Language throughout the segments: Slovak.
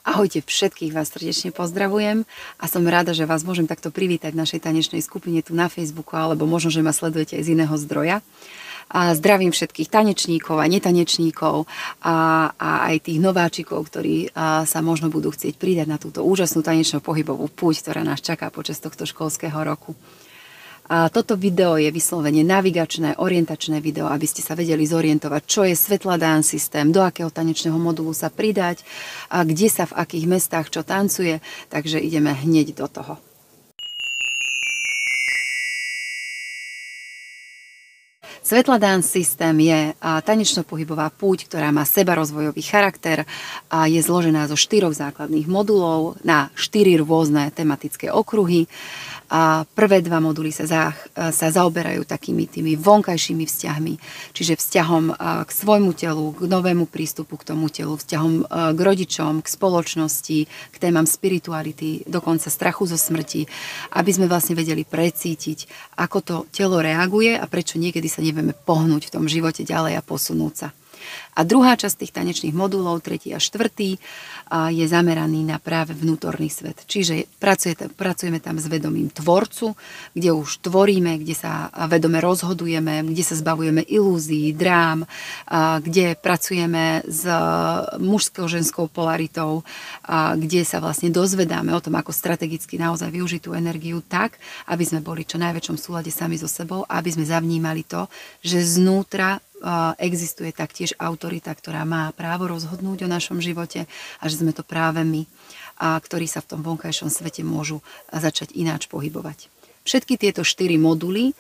Ahojte, všetkých vás srdečne pozdravujem a som rada, že vás môžem takto privítať v našej tanečnej skupine tu na Facebooku, alebo možno, že ma sledujete aj z iného zdroja. A zdravím všetkých tanečníkov a netanečníkov a aj tých nováčikov, ktorí sa možno budú chcieť pridať na túto úžasnú tanečnú pohybovú púť, ktorá nás čaká počas tohto školského roku. A toto video je vyslovene navigačné, orientačné video, aby ste sa vedeli zorientovať, čo je Svetla Dance systém, do akého tanečného modulu sa pridať, a kde sa v akých mestách čo tancuje, takže ideme hneď do toho. Svetla Dance systém je tanečno-pohybová púť, ktorá má sebarozvojový charakter a je zložená zo 4 základných modulov na 4 rôzne tematické okruhy. A prvé 2 moduly sa zaoberajú takými tými vonkajšími vzťahmi, čiže vzťahom k svojmu telu, k novému prístupu k tomu telu, vzťahom k rodičom, k spoločnosti, k témam spirituality, dokonca strachu zo smrti, aby sme vlastne vedeli precítiť, ako to telo reaguje a prečo niekedy sa nevieme pohnúť v tom živote ďalej a posunúť sa. A druhá časť tých tanečných modulov, 3. a 4., je zameraný na práve vnútorný svet. Čiže pracujeme tam s vedomím tvorcu, kde už tvoríme, kde sa vedome rozhodujeme, kde sa zbavujeme ilúzií, drám, kde pracujeme s mužskou ženskou polaritou, kde sa vlastne dozvedáme o tom, ako strategicky naozaj využiť tú energiu tak, aby sme boli čo najväčšom súlade sami so sebou, aby sme zavnímali to, že znútra existuje taktiež autorita, ktorá má právo rozhodnúť o našom živote a že sme to práve my, ktorí sa v tom vonkajšom svete môžu začať ináč pohybovať. Všetky tieto 4 moduly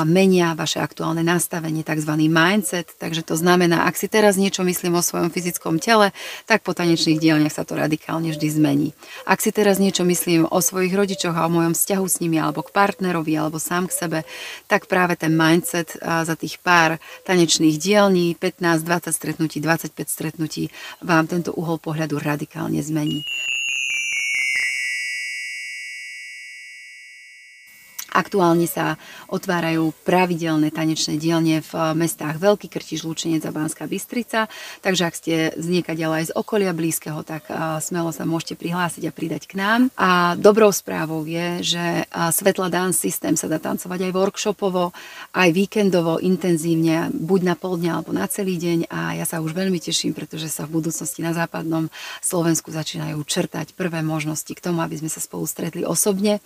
menia vaše aktuálne nastavenie, tzv. Mindset, takže to znamená, ak si teraz niečo myslím o svojom fyzickom tele, tak po tanečných dielniach sa to radikálne vždy zmení. Ak si teraz niečo myslím o svojich rodičoch a o mojom vzťahu s nimi, alebo k partnerovi, alebo sám k sebe, tak práve ten mindset za tých pár tanečných dielní, 15-20 stretnutí, 25 stretnutí, vám tento uhol pohľadu radikálne zmení. Aktuálne sa otvárajú pravidelné tanečné dielne v mestách Veľký Krtiš, Lučenec a Banská Bystrica, takže ak ste zniekaďaľ aj z okolia blízkeho, tak smelo sa môžete prihlásiť a pridať k nám. A dobrou správou je, že Svetla Dance systém sa dá tancovať aj workshopovo, aj víkendovo, intenzívne, buď na pol dňa alebo na celý deň, a ja sa už veľmi teším, pretože sa v budúcnosti na západnom Slovensku začínajú črtať prvé možnosti k tomu, aby sme sa spolu stretli osobne.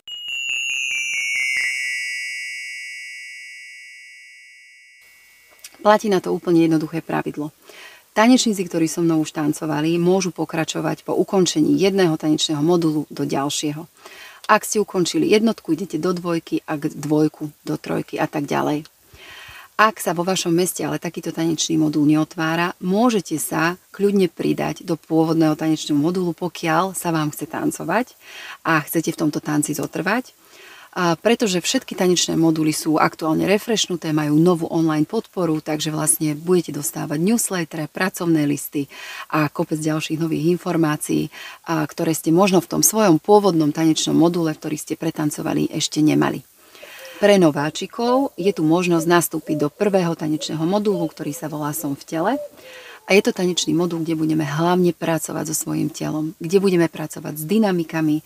Platí na to úplne jednoduché pravidlo. Tanečníci, ktorí so mnou už tancovali, môžu pokračovať po ukončení jedného tanečného modulu do ďalšieho. Ak ste ukončili jednotku, idete do dvojky, ak dvojku, do trojky a tak ďalej. Ak sa vo vašom meste ale takýto tanečný modul neotvára, môžete sa kľudne pridať do pôvodného tanečného modulu, pokiaľ sa vám chce tancovať a chcete v tomto tanci zotrvať. Pretože všetky tanečné moduly sú aktuálne refreshnuté, majú novú online podporu, takže vlastne budete dostávať newsletter, pracovné listy a kopec ďalších nových informácií, ktoré ste možno v tom svojom pôvodnom tanečnom module, v ktorý ste pretancovali, ešte nemali. Pre nováčikov je tu možnosť nastúpiť do prvého tanečného modulu, ktorý sa volá Som v tele. A je to tanečný modul, kde budeme hlavne pracovať so svojím telom, kde budeme pracovať s dynamikami,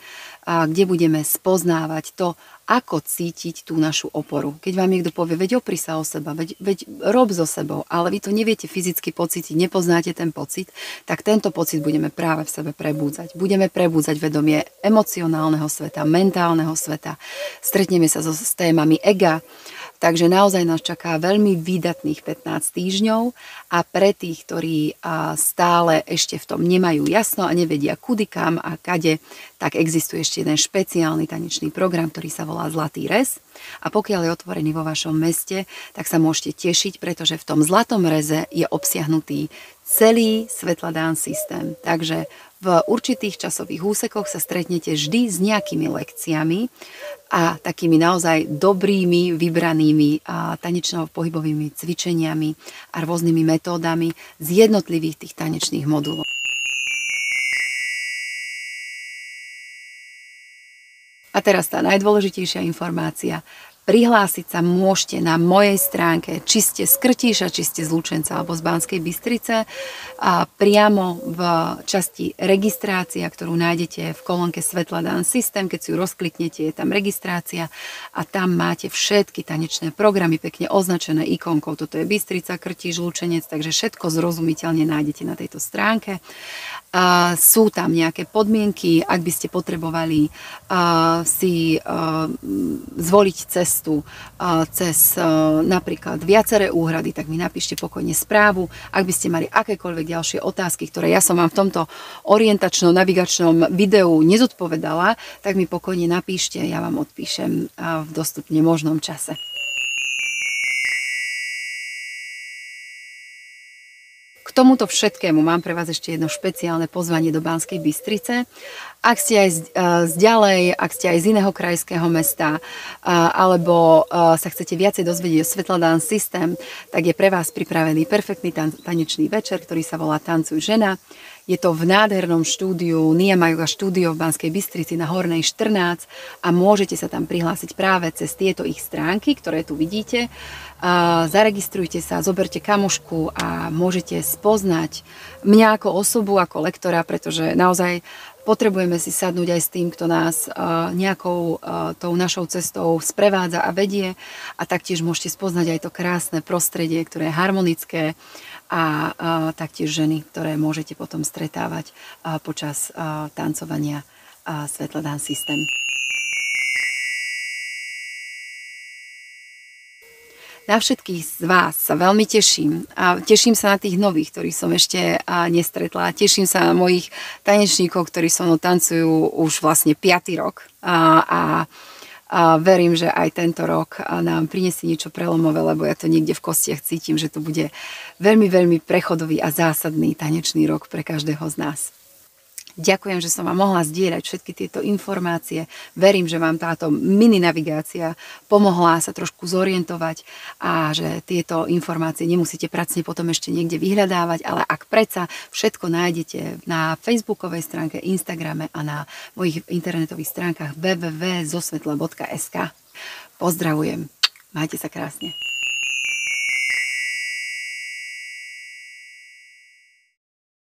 a kde budeme spoznávať to, ako cítiť tú našu oporu. Keď vám niekto povie, veď opri sa o seba, veď rob so sebou, ale vy to neviete fyzicky pocítiť, nepoznáte ten pocit, tak tento pocit budeme práve v sebe prebúdzať. Budeme prebúdzať vedomie emocionálneho sveta, mentálneho sveta, stretneme sa s témami ega. Takže naozaj nás čaká veľmi výdatných 15 týždňov a pre tých, ktorí stále ešte v tom nemajú jasno a nevedia kudy, kam a kade, tak existuje ešte jeden špeciálny tanečný program, ktorý sa volá Zlatý rez. A pokiaľ je otvorený vo vašom meste, tak sa môžete tešiť, pretože v tom Zlatom reze je obsiahnutý celý Svetla Dance systém. Takže v určitých časových úsekoch sa stretnete vždy s nejakými lekciami a takými naozaj dobrými, vybranými tanečno-pohybovými cvičeniami a rôznymi metódami z jednotlivých tých tanečných modulov. A teraz tá najdôležitejšia informácia. Prihlásiť sa môžete na mojej stránke, či ste z Krtíša, či ste z Lučenca alebo z Banskej Bystrice. A priamo v časti registrácia, ktorú nájdete v kolónke Svetla Dance System, keď si ju rozkliknete, je tam registrácia a tam máte všetky tanečné programy pekne označené ikonkou. Toto je Bystrica, Krtíš, Lučenec, takže všetko zrozumiteľne nájdete na tejto stránke. Sú tam nejaké podmienky, ak by ste potrebovali si zvoliť cestu cez napríklad viaceré úhrady, tak mi napíšte pokojne správu. Ak by ste mali akékoľvek ďalšie otázky, ktoré ja som vám v tomto orientačnom navigačnom videu nezodpovedala, tak mi pokojne napíšte, ja vám odpíšem v dostupne možnom čase. K tomuto všetkému mám pre vás ešte jedno špeciálne pozvanie do Banskej Bystrice. Ak ste aj z ďalej, ak ste aj z iného krajského mesta, alebo sa chcete viacej dozvedieť o Svetla Dance System, tak je pre vás pripravený perfektný tanečný večer, ktorý sa volá Tancuj žena. Je to v nádhernom štúdiu Niyama Yoga štúdio v Banskej Bystrici na Hornej 14 a môžete sa tam prihlásiť práve cez tieto ich stránky, ktoré tu vidíte. Zaregistrujte sa, zoberte kamošku a môžete spoznať mňa ako osobu, ako lektora, pretože naozaj potrebujeme si sadnúť aj s tým, kto nás nejakou tou našou cestou sprevádza a vedie a taktiež môžete spoznať aj to krásne prostredie, ktoré je harmonické a taktiež ženy, ktoré môžete potom stretávať počas tancovania Svetla Dance System. Na všetkých z vás sa veľmi teším a teším sa na tých nových, ktorých som ešte nestretla. Teším sa na mojich tanečníkov, ktorí so mnou tancujú už vlastne 5. rok a verím, že aj tento rok nám prinesie niečo prelomové, lebo ja to niekde v kostiach cítim, že to bude veľmi, veľmi prechodový a zásadný tanečný rok pre každého z nás. Ďakujem, že som vám mohla zdieľať všetky tieto informácie. Verím, že vám táto mini navigácia pomohla sa trošku zorientovať a že tieto informácie nemusíte pracne potom ešte niekde vyhľadávať, ale ak predsa všetko nájdete na facebookovej stránke, Instagrame a na mojich internetových stránkach www.zosvetla.sk. Pozdravujem. Majte sa krásne.